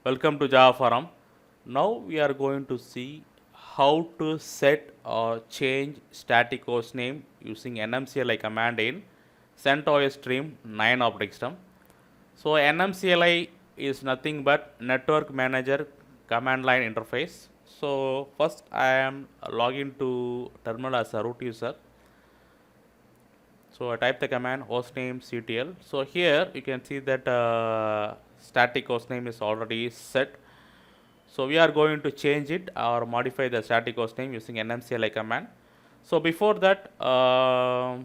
Welcome to Java Forum. Now we are going to see how to set or change static host name using NMCLI command in CentOS Stream 9 operating system. So NMCLI is nothing but Network Manager command line interface. So first I am logging to terminal as a root user. So I type the command hostname ctl. So here you can see that static hostname is already set. So we are going to change it or modify the static hostname using nmcli command. So before that, I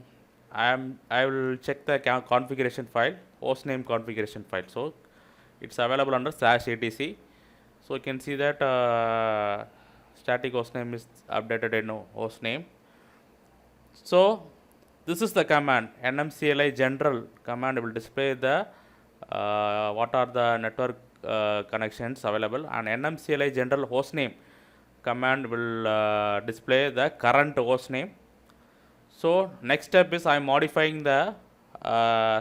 will check the configuration file, hostname configuration file. So it's available under /etc. So you can see that static hostname is updated in hostname. So this is the command nmcli general command will display the what are the network connections available, and nmcli general hostname command will display the current hostname. So next step is I am modifying the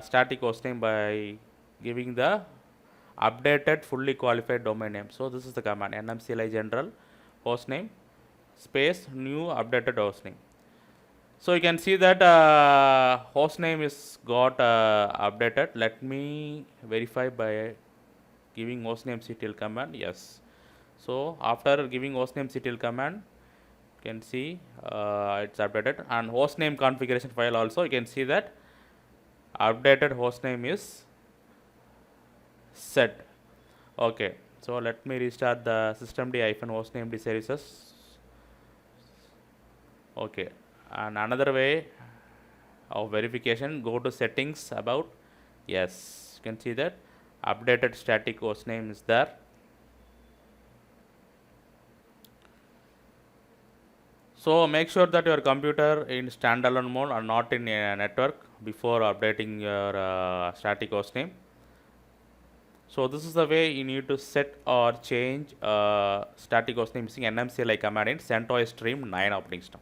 static hostname by giving the updated fully qualified domain name. So this is the command nmcli general hostname space new updated hostname. So you can see that host name is got updated. Let me verify by giving hostname.ctl command. Yes. So after giving hostname.ctl command, you can see it's updated, and hostname configuration file also you can see that updated hostname is set. Okay. So let me restart the systemd-hostname services. Okay. And another way of verification, go to settings about. Yes, you can see that updated static host name is there. So make sure that your computer in standalone mode or not in a network before updating your static host name. So this is the way you need to set or change static host name using nmcli command in CentOS Stream 9 operating system.